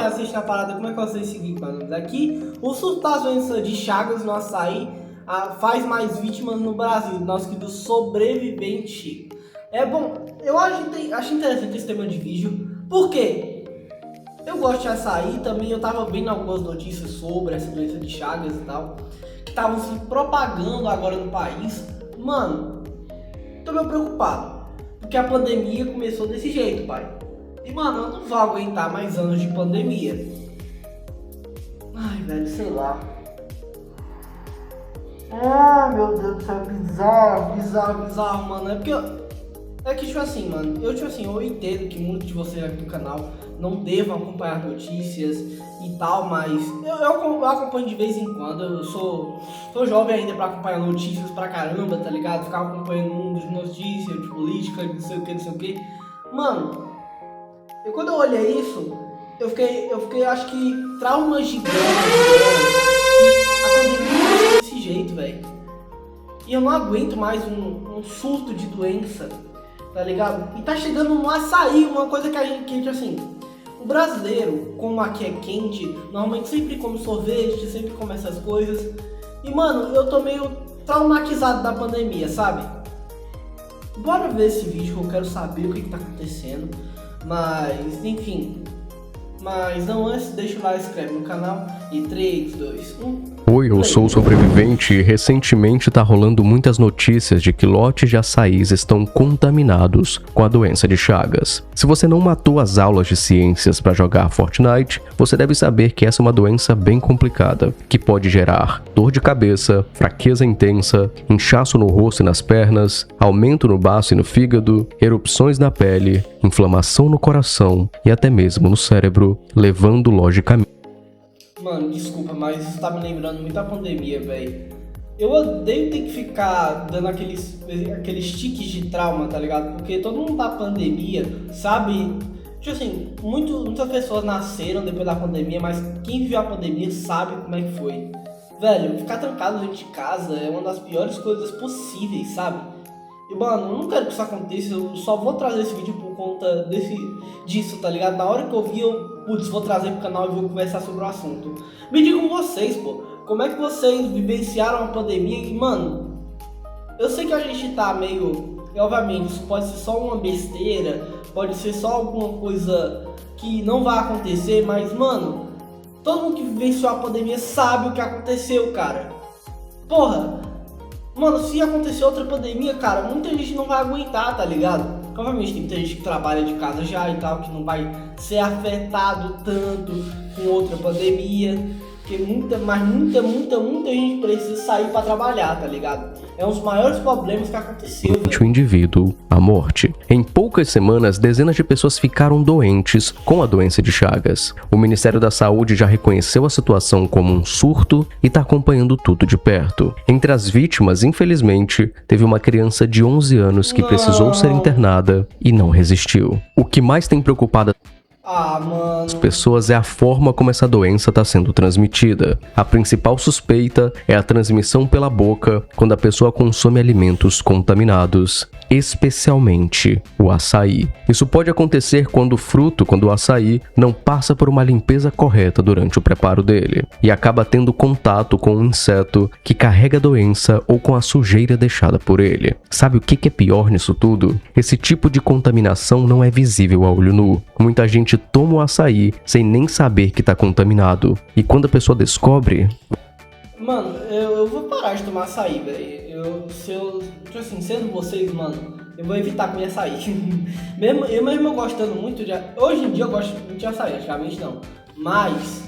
quem assiste a parada, como é que vocês seguem, mano? Aqui, o surto das doenças de Chagas no açaí faz mais vítimas no Brasil, nosso querido sobrevivente. É bom, eu acho interessante esse tema de vídeo, porque eu gosto de açaí, também eu tava vendo algumas notícias sobre essa doença de Chagas e tal, que estavam se propagando agora no país. Mano, tô meio preocupado, porque a pandemia começou desse jeito, pai. E mano, eu não vou aguentar mais anos de pandemia. Ai, velho, sei lá. Ah, meu Deus do céu, bizarro, mano. É que, tipo assim, mano, eu entendo que muitos de vocês aqui do canal não devam acompanhar notícias e tal, mas eu acompanho de vez em quando. Eu sou jovem ainda pra acompanhar notícias pra caramba, tá ligado? Ficar acompanhando o mundo de notícias, de política, não sei o que. Mano, quando eu olhei isso, eu fiquei, acho que, traumas gigantes, que a pandemia começou desse jeito, velho. E eu não aguento mais um surto de doença, tá ligado? E tá chegando no açaí, uma coisa que a gente, assim, o brasileiro, como aqui é quente, normalmente sempre come sorvete, sempre come essas coisas. E, mano, eu tô meio traumatizado da pandemia, sabe? Bora ver esse vídeo que eu quero saber o que tá acontecendo. Mas, enfim. Mas não antes, deixa o like, se inscreve no canal. E 3, 2, 1... Oi, eu sou o Sobrevivente e recentemente tá rolando muitas notícias de que lotes de açaís estão contaminados com a doença de Chagas. Se você não matou as aulas de ciências para jogar Fortnite, você deve saber que essa é uma doença bem complicada, que pode gerar dor de cabeça, fraqueza intensa, inchaço no rosto e nas pernas, aumento no baço e no fígado, erupções na pele, inflamação no coração e até mesmo no cérebro, levando logicamente. Mano, desculpa, mas isso tá me lembrando muito da pandemia, velho. Eu odeio ter que ficar dando aqueles tiques de trauma, tá ligado? Porque todo mundo da pandemia sabe... Tipo assim, muitas pessoas nasceram depois da pandemia, mas quem viveu a pandemia sabe como é que foi. Velho, ficar trancado dentro de casa é uma das piores coisas possíveis, sabe? E, mano, eu não quero que isso aconteça, eu só vou trazer esse vídeo por conta disso, tá ligado? Na hora que eu vi, vou trazer pro canal e vou conversar sobre o assunto. Me digam vocês, pô, como é que vocês vivenciaram a pandemia? E, mano, eu sei que a gente tá meio... Obviamente, isso pode ser só uma besteira, pode ser só alguma coisa que não vai acontecer, mas, mano, todo mundo que vivenciou a pandemia sabe o que aconteceu, cara. Porra! Mano, se acontecer outra pandemia, cara, muita gente não vai aguentar, tá ligado? Obviamente tem muita gente que trabalha de casa já e tal, que não vai ser afetado tanto com outra pandemia. Porque muita gente precisa sair pra trabalhar, tá ligado? É um dos maiores problemas que aconteceu, velho. O indivíduo à morte. Em poucas semanas, dezenas de pessoas ficaram doentes com a doença de Chagas. O Ministério da Saúde já reconheceu a situação como um surto e está acompanhando tudo de perto. Entre as vítimas, infelizmente, teve uma criança de 11 anos que precisou ser internada e não resistiu. O que mais tem preocupado as pessoas é a forma como essa doença está sendo transmitida. A principal suspeita é a transmissão pela boca quando a pessoa consome alimentos contaminados, especialmente o açaí. Isso pode acontecer quando o açaí não passa por uma limpeza correta durante o preparo dele e acaba tendo contato com um inseto que carrega a doença ou com a sujeira deixada por ele. Sabe o que é pior nisso tudo? Esse tipo de contaminação não é visível a olho nu. Muita gente toma o açaí sem nem saber que está contaminado. E quando a pessoa descobre... Mano, eu vou parar de tomar açaí, velho. Tipo assim, sendo vocês, mano, eu vou evitar comer açaí. mesmo gostando muito de... Hoje em dia eu gosto muito de açaí, antigamente não. Mas...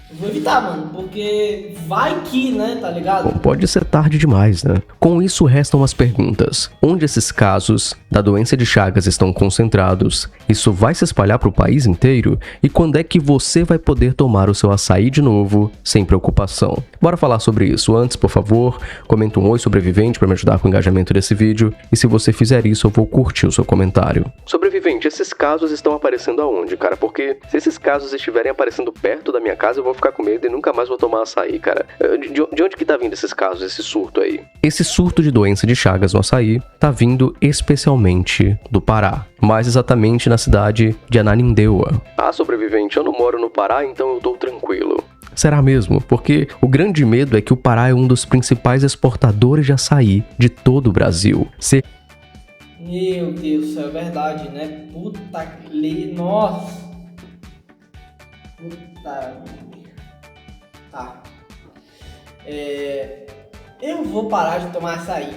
eu vou evitar, mano, porque vai que, né, tá ligado? Bom, pode ser tarde demais, né? Com isso, restam as perguntas. Onde esses casos da doença de Chagas estão concentrados? Isso vai se espalhar para o país inteiro? E quando é que você vai poder tomar o seu açaí de novo, sem preocupação? Bora falar sobre isso. Antes, por favor, comenta um oi sobrevivente para me ajudar com o engajamento desse vídeo. E se você fizer isso, eu vou curtir o seu comentário. Sobrevivente, esses casos estão aparecendo aonde, cara? Porque se esses casos estiverem aparecendo perto da minha casa, eu vou ficar ficar com medo e nunca mais vou tomar açaí, cara. De onde que tá vindo esses casos, esse surto aí? Esse surto de doença de Chagas no açaí tá vindo especialmente do Pará. Mais exatamente na cidade de Ananindeua. Ah, sobrevivente, eu não moro no Pará, então eu tô tranquilo. Será mesmo? Porque o grande medo é que o Pará é um dos principais exportadores de açaí de todo o Brasil. Meu Deus, isso é verdade, né? Puta que... Nossa! Puta... Tá. Eu vou parar de tomar açaí.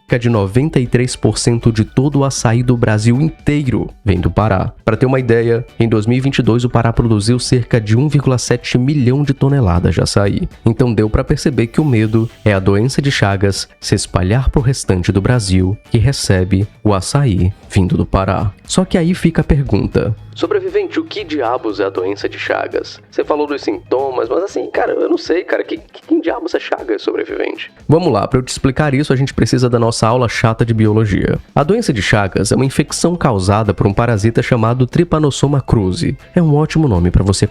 Cerca de 93% de todo o açaí do Brasil inteiro vem do Pará. Para ter uma ideia, em 2022 o Pará produziu cerca de 1,7 milhão de toneladas de açaí. Então deu para perceber que o medo é a doença de Chagas se espalhar pro restante do Brasil, que recebe o açaí vindo do Pará. Só que aí fica a pergunta: sobrevivente, o que diabos é a doença de Chagas? Você falou dos sintomas, mas assim, cara, eu não sei, cara, quem diabos é Chagas, sobrevivente? Vamos lá, para eu te explicar isso, a gente precisa da nossa aula chata de biologia. A doença de Chagas é uma infecção causada por um parasita chamado Trypanosoma cruzi. É um ótimo nome para você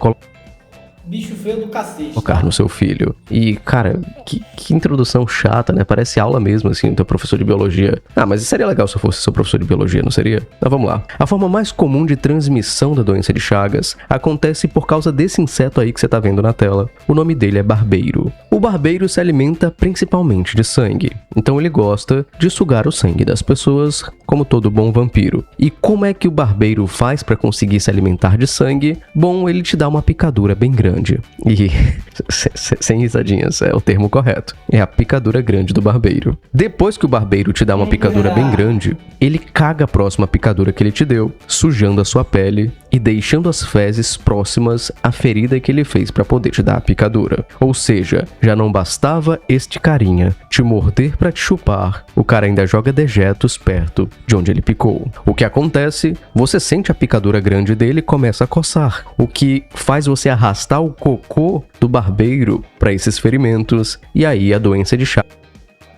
bicho feio do cacete. Colocar no seu filho. E, cara, que introdução chata, né? Parece aula mesmo, assim, do teu professor de biologia. Ah, mas seria legal se eu fosse seu professor de biologia, não seria? Então vamos lá. A forma mais comum de transmissão da doença de Chagas acontece por causa desse inseto aí que você tá vendo na tela. O nome dele é barbeiro. O barbeiro se alimenta principalmente de sangue. Então ele gosta de sugar o sangue das pessoas, como todo bom vampiro. E como é que o barbeiro faz para conseguir se alimentar de sangue? Bom, ele te dá uma picadura bem grande. E, sem risadinhas, é o termo correto. É a picadura grande do barbeiro. Depois que o barbeiro te dá uma picadura bem grande, ele caga a próxima picadura que ele te deu, sujando a sua pele e deixando as fezes próximas à ferida que ele fez para poder te dar a picadura. Ou seja, já não bastava este carinha te morder para te chupar, o cara ainda joga dejetos perto de onde ele picou. O que acontece? Você sente a picadura grande dele e começa a coçar, o que faz você arrastar o cocô do barbeiro para esses ferimentos, e aí a doença de Chagas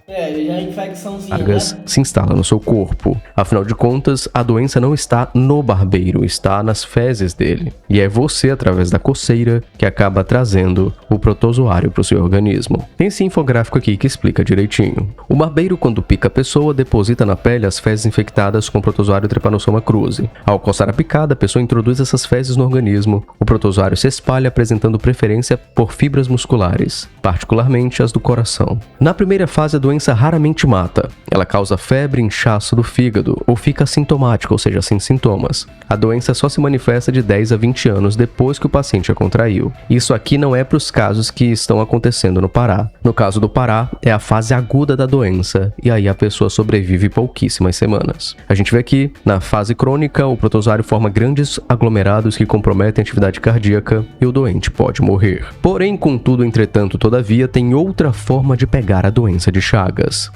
já a infecçãozinha, né? se instala no seu corpo. Afinal de contas, a doença não está no barbeiro, está nas fezes dele. E é você, através da coceira, que acaba trazendo o protozoário para o seu organismo. Tem esse infográfico aqui que explica direitinho. O barbeiro, quando pica a pessoa, deposita na pele as fezes infectadas com o protozoário Trypanosoma cruzi. Ao coçar a picada, a pessoa introduz essas fezes no organismo. O protozoário se espalha, apresentando preferência por fibras musculares, particularmente as do coração. Na primeira fase, a doença raramente mata. Ela causa febre, inchaço do fígado ou fica assintomática, ou seja, sem sintomas. A doença só se manifesta de 10 a 20 anos depois que o paciente a contraiu. Isso aqui não é para os casos que estão acontecendo no Pará. No caso do Pará, é a fase aguda da doença e aí a pessoa sobrevive pouquíssimas semanas. A gente vê aqui, na fase crônica, o protozoário forma grandes aglomerados que comprometem a atividade cardíaca e o doente pode morrer. Porém, contudo, entretanto, todavia, tem outra forma de pegar a doença de Chagas.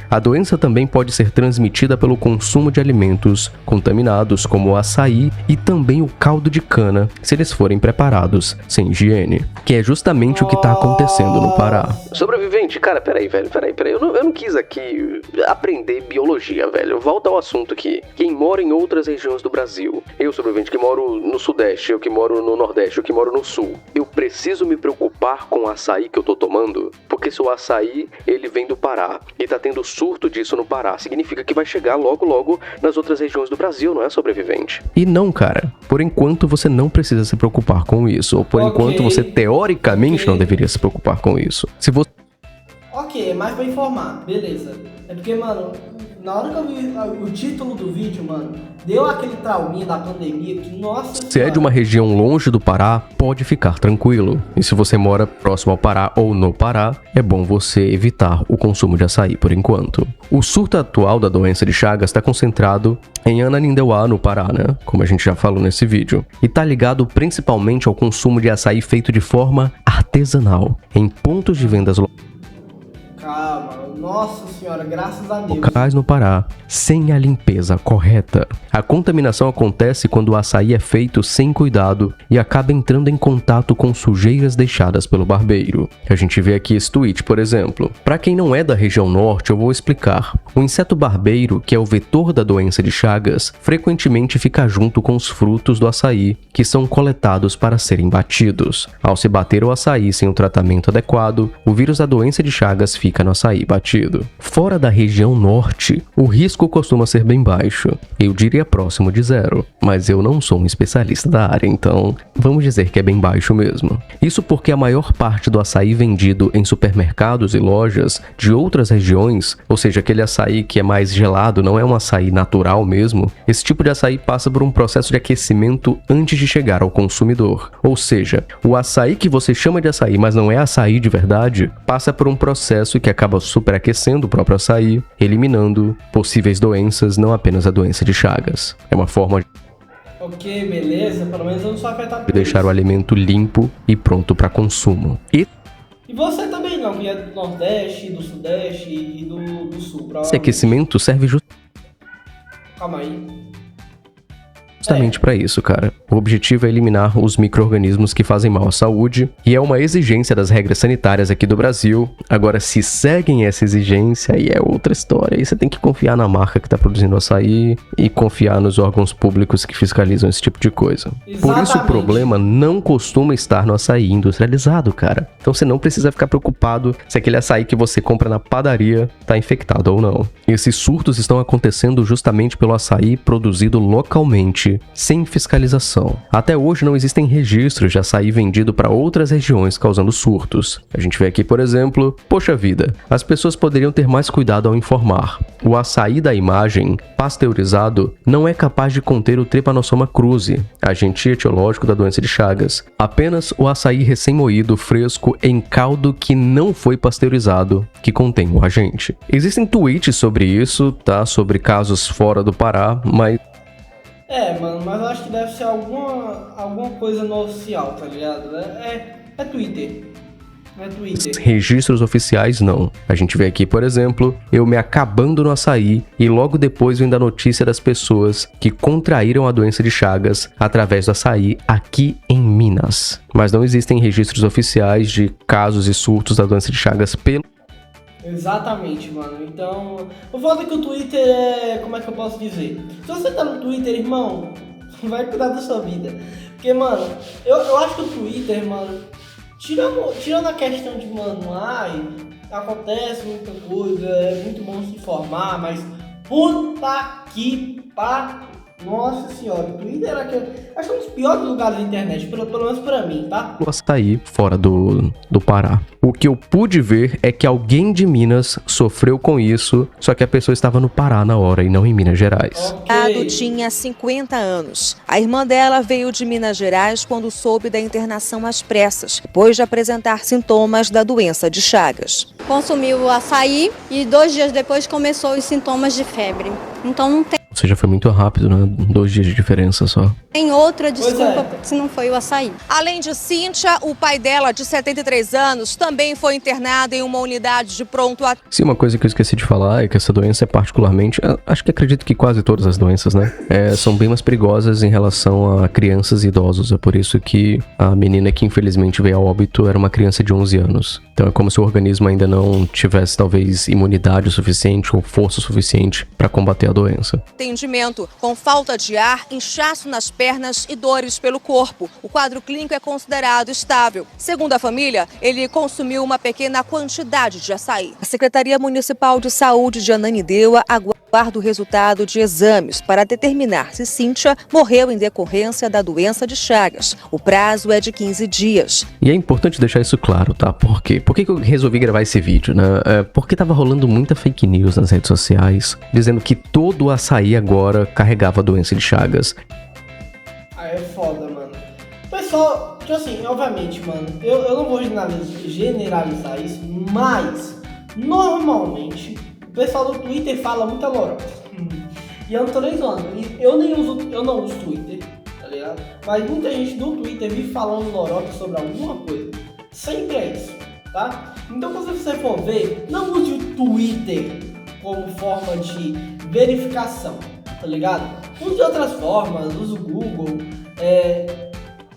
A doença também pode ser transmitida pelo consumo de alimentos contaminados, como o açaí e também o caldo de cana, se eles forem preparados sem higiene, que é justamente o que está acontecendo no Pará. Sobrevivente, cara, peraí, eu não quis aqui aprender biologia, velho. Volta ao assunto aqui. Quem mora em outras regiões do Brasil, eu, sobrevivente, que moro no Sudeste, eu que moro no Nordeste, eu que moro no Sul, eu preciso me preocupar com o açaí que eu tô tomando? Porque se o açaí, ele vem do Pará e tá tendo surto disso no Pará, significa que vai chegar logo nas outras regiões do Brasil, não é, sobrevivente? E não, cara. Por enquanto você não precisa se preocupar com isso. Ou por enquanto você teoricamente não deveria se preocupar com isso. Se você... Ok, é mais pra informar, beleza. É porque, mano, na hora que eu vi o título do vídeo, mano, deu aquele trauminha da pandemia que, nossa... Se é de uma região longe do Pará, pode ficar tranquilo. E se você mora próximo ao Pará ou no Pará, é bom você evitar o consumo de açaí por enquanto. O surto atual da doença de Chagas está concentrado em Ananindeua, no Pará, né? Como a gente já falou nesse vídeo. E tá ligado principalmente ao consumo de açaí feito de forma artesanal, em pontos de vendas locais. Calma, Nossa senhora, graças a Deus. Locais no Pará, sem a limpeza correta. A contaminação acontece quando o açaí é feito sem cuidado e acaba entrando em contato com sujeiras deixadas pelo barbeiro. A gente vê aqui esse tweet, por exemplo. Para quem não é da região norte, eu vou explicar. O inseto barbeiro, que é o vetor da doença de Chagas, frequentemente fica junto com os frutos do açaí, que são coletados para serem batidos. Ao se bater o açaí sem um tratamento adequado, o vírus da doença de Chagas fica no açaí batido. Fora da região norte, o risco costuma ser bem baixo. Eu diria próximo de zero, mas eu não sou um especialista da área, então vamos dizer que é bem baixo mesmo. Isso porque a maior parte do açaí vendido em supermercados e lojas de outras regiões, ou seja, aquele açaí que é mais gelado, não é um açaí natural mesmo, esse tipo de açaí passa por um processo de aquecimento antes de chegar ao consumidor. Ou seja, o açaí que você chama de açaí, mas não é açaí de verdade, passa por um processo que acaba superaquecendo o próprio açaí, eliminando possíveis doenças, não apenas a doença de Chagas. É uma forma de Ok, beleza, pelo menos eu não sou afetado por deixar isso. o alimento limpo e pronto para consumo. E E você também não, que é do Nordeste, do Sudeste e do Sul, esse provavelmente. aquecimento serve Calma aí. justamente para isso, cara. O objetivo é eliminar os micro-organismos que fazem mal à saúde e é uma exigência das regras sanitárias aqui do Brasil. Agora, se seguem essa exigência, aí é outra história. Aí você tem que confiar na marca que tá produzindo açaí e confiar nos órgãos públicos que fiscalizam esse tipo de coisa. Por isso, o Exatamente. problema não costuma estar no açaí industrializado, cara. Então você não precisa ficar preocupado se aquele açaí que você compra na padaria tá infectado ou não. Esses surtos estão acontecendo justamente pelo açaí produzido localmente, sem fiscalização. Até hoje não existem registros de açaí vendido para outras regiões causando surtos. A gente vê aqui, por exemplo, poxa vida, as pessoas poderiam ter mais cuidado ao informar. O açaí da imagem, pasteurizado, não é capaz de conter o Trypanosoma cruzi, agente etiológico da doença de Chagas. Apenas o açaí recém-moído, fresco, em caldo que não foi pasteurizado, que contém o agente. Existem tweets sobre isso, tá? Sobre casos fora do Pará, mas Mano, mas eu acho que deve ser alguma coisa no oficial, tá ligado? É Twitter. É Twitter. registros oficiais não. A gente vê aqui, por exemplo, eu me acabando no açaí e logo depois vem da notícia das pessoas que contraíram a doença de Chagas através do açaí aqui em Minas. Mas não existem registros oficiais de casos e surtos da doença de Chagas pelo Exatamente, mano. Então, o foda é que o Twitter é... Como é que eu posso dizer? Se você tá no Twitter, irmão, vai cuidar da sua vida. Porque, mano, eu acho que o Twitter, mano, tirando a questão de, mano, acontece muita coisa, é muito bom se informar, mas puta que pariu. Nossa senhora, o Twitter era acho que é um dos piores lugares da internet, pelo menos pra mim, tá? açaí fora do Pará. O que eu pude ver é que alguém de Minas sofreu com isso, só que a pessoa estava no Pará na hora e não em Minas Gerais. Ok. Tinha 50 anos. A irmã dela veio de Minas Gerais quando soube da internação às pressas, depois de apresentar sintomas da doença de Chagas. Consumiu o açaí e 2 dias depois começou os sintomas de febre. Então não Ou seja, foi muito rápido, né? 2 dias de diferença só. tem outra Pois desculpa é. se não foi o açaí. Além de Cíntia, o pai dela, de 73 anos, também foi internado em uma unidade de pronto atendimento. Sim, uma coisa que eu esqueci de falar é que essa doença é particularmente, acho que acredito que quase todas as doenças, né? São bem mais perigosas em relação a crianças e idosos. É por isso que a menina que infelizmente veio ao óbito era uma criança de 11 anos. Então é como se o organismo ainda não tivesse talvez imunidade o suficiente ou força o suficiente para combater a doença. Com falta de ar, inchaço nas pernas e dores pelo corpo. O quadro clínico é considerado estável. Segundo a família, ele consumiu uma pequena quantidade de açaí. A Secretaria Municipal de Saúde de Ananindeua aguarda o resultado de exames para determinar se Cíntia morreu em decorrência da doença de Chagas. O prazo é de 15 dias. E é importante deixar isso claro, tá? Por quê? Por que eu resolvi gravar esse vídeo, né? Porque tava rolando muita fake news nas redes sociais, dizendo que todo o açaí agora carregava a doença de Chagas. É foda, mano. Pessoal, tipo assim, obviamente, mano, eu não vou generalizar isso, mas normalmente o pessoal do Twitter fala muita lorota. E eu não tô nem zoando. Eu não uso Twitter, tá ligado? Mas muita gente do Twitter vive falando lorota sobre alguma coisa. Sempre é isso. tá? Então, quando você for ver, não use o Twitter como forma de verificação, tá ligado? Use outras formas, use o Google,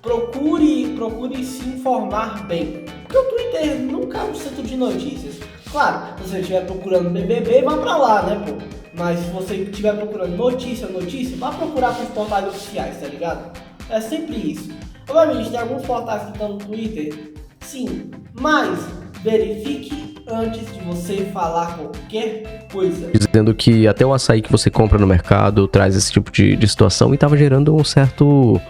procure se informar bem, porque o Twitter nunca é um centro de notícias. Claro, se você estiver procurando BBB, vá pra lá, né, pô? Mas se você estiver procurando notícia, vá procurar pelos portais oficiais, tá ligado? É sempre isso. Obviamente, tem alguns portais que estão no Twitter, sim, mas verifique antes de você falar qualquer coisa. Dizendo que até o açaí que você compra no mercado traz esse tipo de situação e estava gerando um certo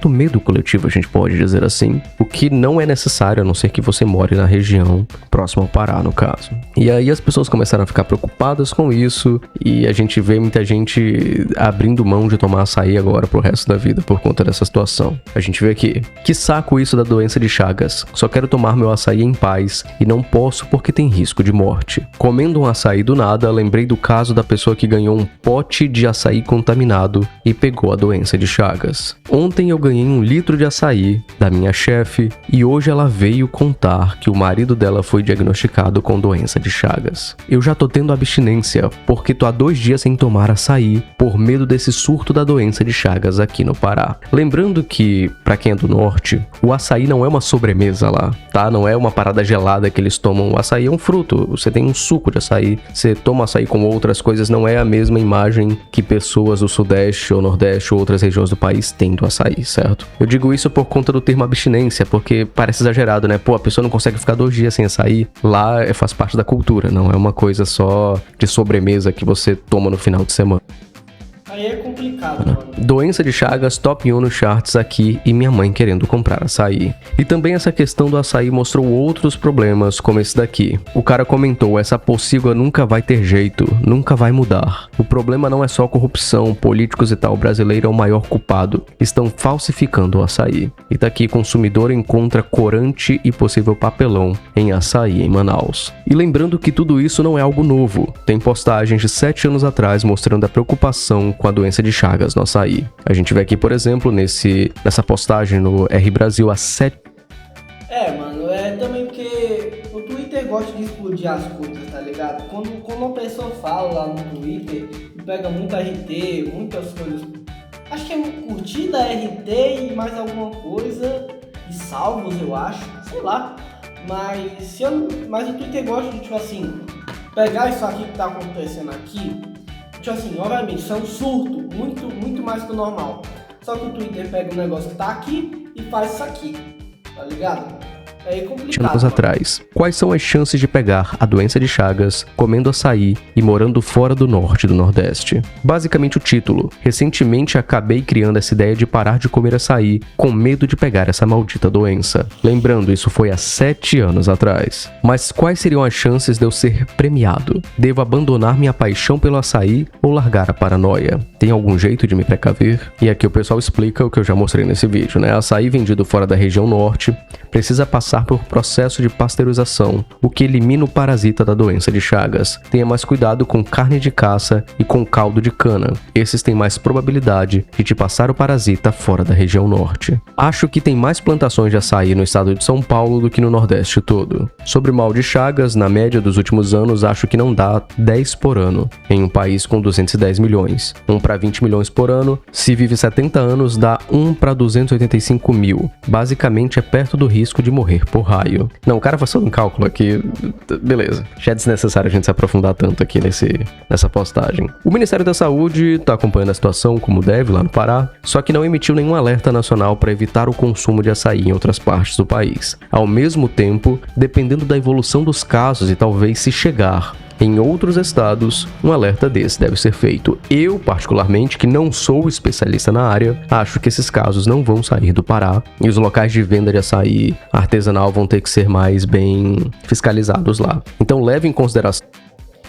medo coletivo, a gente pode dizer assim, o que não é necessário, a não ser que você more na região próxima ao Pará, no caso. E aí as pessoas começaram a ficar preocupadas com isso e a gente vê muita gente abrindo mão de tomar açaí agora pro resto da vida por conta dessa situação. A gente vê aqui, que saco isso da doença de Chagas, só quero tomar meu açaí em paz e não posso porque tem risco de morte. Comendo um açaí do nada, lembrei do caso da pessoa que ganhou um pote de açaí contaminado e pegou a doença de Chagas. Ontem eu ganhei 1 litro de açaí da minha chefe e hoje ela veio contar que o marido dela foi diagnosticado com doença de Chagas. Eu já tô tendo abstinência porque tô há 2 dias sem tomar açaí por medo desse surto da doença de Chagas aqui no Pará. Lembrando que, pra quem é do norte, o açaí não é uma sobremesa lá, tá? Não é uma parada gelada que eles tomam. O açaí é um fruto, você tem um suco de açaí, você toma açaí com outras coisas, não é a mesma imagem que pessoas do sudeste ou nordeste ou outras regiões do país têm do açaí, certo? Eu digo isso por conta do termo abstinência, porque parece exagerado, né? Pô, a pessoa não consegue ficar 2 dias sem açaí, lá faz parte da cultura, não é uma coisa só de sobremesa que você toma no final de semana. Aí é complicado, mano. Doença de Chagas, top 1 nos charts aqui e minha mãe querendo comprar açaí. E também essa questão do açaí mostrou outros problemas, como esse daqui. O cara comentou, essa pocilga nunca vai ter jeito, nunca vai mudar. O problema não é só corrupção, políticos e tal, o brasileiro é o maior culpado. Estão falsificando o açaí. E tá aqui, consumidor encontra corante e possível papelão em açaí em Manaus. E lembrando que tudo isso não é algo novo. Tem postagens de 7 anos atrás mostrando a preocupação com a doença de Chagas no açaí. A gente vê aqui, por exemplo, nessa postagem no R Brasil há 7... Mano, também porque o Twitter gosta de explodir as coisas, tá ligado? Quando uma pessoa fala lá no Twitter e pega muito RT, muitas coisas, acho que é curtida, RT e mais alguma coisa, e salvos, eu acho, sei lá. Mas o Twitter gosta de, tipo assim, pegar isso aqui que tá acontecendo aqui. Tipo assim, obviamente, isso é um surto, muito mais que o normal. Só que o Twitter pega um negócio que tá aqui e faz isso aqui, tá ligado? É complicado. Anos atrás. Quais são as chances de pegar a doença de Chagas comendo açaí e morando fora do norte e do nordeste? Basicamente o título. Recentemente acabei criando essa ideia de parar de comer açaí com medo de pegar essa maldita doença. Lembrando, isso foi há 7 anos atrás. Mas quais seriam as chances de eu ser premiado? Devo abandonar minha paixão pelo açaí ou largar a paranoia? Tem algum jeito de me precaver? E aqui o pessoal explica o que eu já mostrei nesse vídeo, né? Açaí vendido fora da região norte precisa passar por processo de pasteurização, o que elimina o parasita da doença de Chagas. Tenha mais cuidado com carne de caça e com caldo de cana. Esses têm mais probabilidade de te passar o parasita fora da região norte. Acho que tem mais plantações de açaí no estado de São Paulo do que no Nordeste todo. Sobre o mal de Chagas, na média dos últimos anos, acho que não dá 10 por ano, em um país com 210 milhões. 1 para 20 milhões por ano, se vive 70 anos, dá 1 para 285 mil. Basicamente é perto do risco de morrer por raio. Não, o cara faz um cálculo aqui, beleza. Já é desnecessário a gente se aprofundar tanto aqui nessa postagem. O Ministério da Saúde está acompanhando a situação como deve lá no Pará, só que não emitiu nenhum alerta nacional para evitar o consumo de açaí em outras partes do país. Ao mesmo tempo, dependendo da evolução dos casos e talvez se chegar em outros estados, um alerta desse deve ser feito. Eu, particularmente, que não sou especialista na área, acho que esses casos não vão sair do Pará e os locais de venda de açaí artesanal vão ter que ser mais bem fiscalizados lá. Então leve em consideração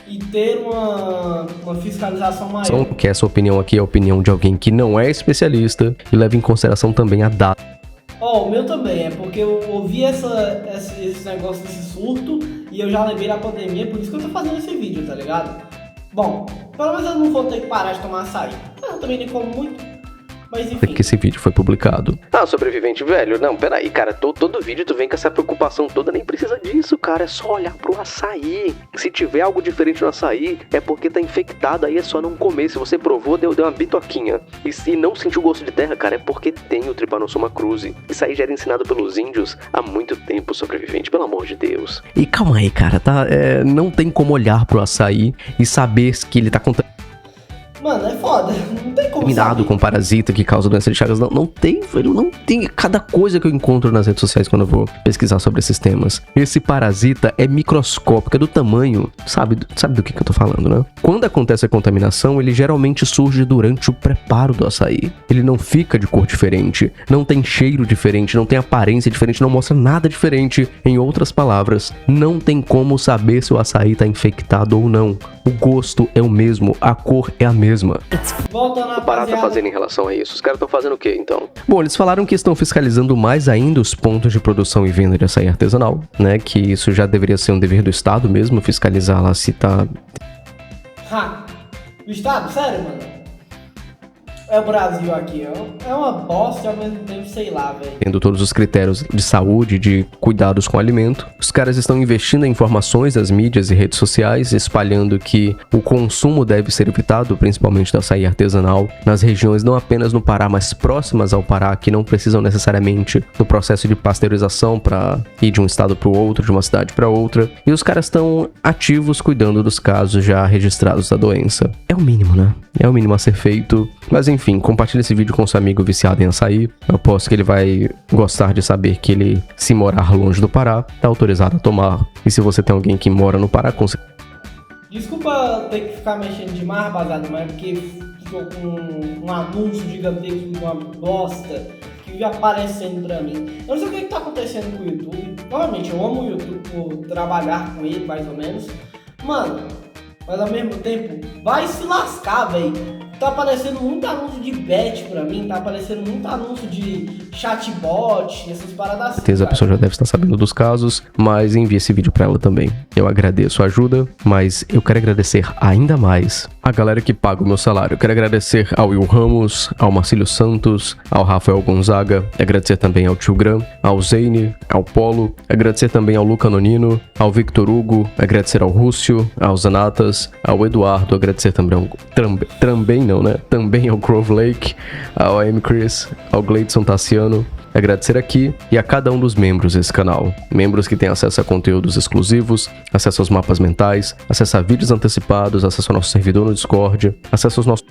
e ter uma fiscalização maior. Que essa opinião aqui é a opinião de alguém que não é especialista e leve em consideração também a data. O meu também, é porque eu ouvi esse negócio desse surto e eu já lembrei da pandemia, por isso que eu tô fazendo esse vídeo, tá ligado? Bom, pelo menos eu não vou ter que parar de tomar açaí. Eu também nem como muito, Mas enfim. que esse vídeo foi publicado. Ah, sobrevivente, velho, não, peraí, cara, todo vídeo tu vem com essa preocupação toda, nem precisa disso, cara, é só olhar pro açaí. Se tiver algo diferente no açaí, é porque tá infectado, aí é só não comer. Se você provou, deu uma bitoquinha. E se não sentiu gosto de terra, cara, é porque tem o Trypanosoma cruzi. Isso aí já era ensinado pelos índios há muito tempo, sobrevivente, pelo amor de Deus. E calma aí, cara, tá? Não tem como olhar pro açaí e saber que ele tá Mano, é foda, não tem como contaminado saber. com parasita que causa doença de Chagas. Não tem, velho, não tem. Cada coisa que eu encontro nas redes sociais quando eu vou pesquisar sobre esses temas. Esse parasita é microscópico, é do tamanho, sabe do que eu tô falando, né? Quando acontece a contaminação, ele geralmente surge durante o preparo do açaí. Ele não fica de cor diferente, não tem cheiro diferente, não tem aparência diferente, não mostra nada diferente. Em outras palavras, não tem como saber se o açaí tá infectado ou não. O gosto é o mesmo, a cor é a mesma. Voltando a O Pará tá fazendo em relação a isso? Os caras estão fazendo o quê, então? Bom, eles falaram que estão fiscalizando mais ainda os pontos de produção e venda de açaí artesanal, né? Que isso já deveria ser um dever do Estado mesmo, fiscalizar lá se tá... O Estado? Sério, mano? É o Brasil aqui, é uma bosta e ao mesmo tempo, sei lá, velho. Tendo todos os critérios de saúde, de cuidados com o alimento. Os caras estão investindo em informações nas mídias e redes sociais, espalhando que o consumo deve ser evitado, principalmente do açaí artesanal, nas regiões não apenas no Pará, mas próximas ao Pará, que não precisam necessariamente do processo de pasteurização para ir de um estado para o outro, de uma cidade para outra. E os caras estão ativos cuidando dos casos já registrados da doença. É o mínimo, né? É o mínimo a ser feito. Mas enfim, compartilhe esse vídeo com seu amigo viciado em açaí. Eu aposto que ele vai gostar de saber que ele, se morar longe do Pará, tá autorizado a tomar. E se você tem alguém que mora no Pará, com certeza. Desculpa ter que ficar mexendo demais, rapaziada, mas é porque ficou com um anúncio gigantesco de uma bosta que vive aparecendo pra mim. Eu não sei o que tá acontecendo com o YouTube. Normalmente eu amo o YouTube por trabalhar com ele, mais ou menos. Mano, mas ao mesmo tempo, vai se lascar, velho. Tá aparecendo muito anúncio de bet pra mim, tá aparecendo muito anúncio de chatbot, essas paradas assim. Com certeza a pessoa já deve estar sabendo dos casos, mas envie esse vídeo pra ela também. Eu agradeço a ajuda, mas eu quero agradecer ainda mais a galera que paga o meu salário. Eu quero agradecer ao Will Ramos, ao Marcílio Santos, ao Rafael Gonzaga, agradecer também ao Tio Gran, ao Zane, ao Polo, agradecer também ao Luca Nonino, ao Victor Hugo, agradecer ao Rússio, ao Zanatas, ao Eduardo, agradecer também ao também ao Grove Lake, ao AM Chris, ao Gleidson Tassiano, agradecer aqui e a cada um dos membros desse canal. Membros que têm acesso a conteúdos exclusivos, acesso aos mapas mentais, acesso a vídeos antecipados, acesso ao nosso servidor no Discord, acesso aos nossos...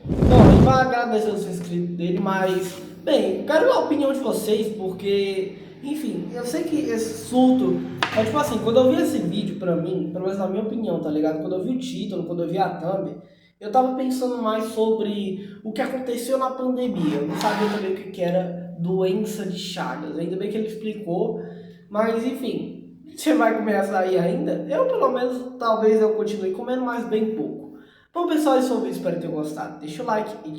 Bom, a gente vai agradecer os inscritos dele, mas, bem, quero a opinião de vocês, porque, enfim, eu sei que esse surto, é tipo assim, quando eu vi esse vídeo pra mim, pelo menos na minha opinião, tá ligado? Quando eu vi o título, quando eu vi a thumb, eu tava pensando mais sobre o que aconteceu na pandemia. Eu não sabia também o que era doença de Chagas. Ainda bem que ele explicou. Mas enfim, você vai comer açaí ainda? Eu pelo menos, talvez eu continue comendo, mas bem pouco. Bom pessoal, esse foi o vídeo, espero ter gostado. Deixa o like e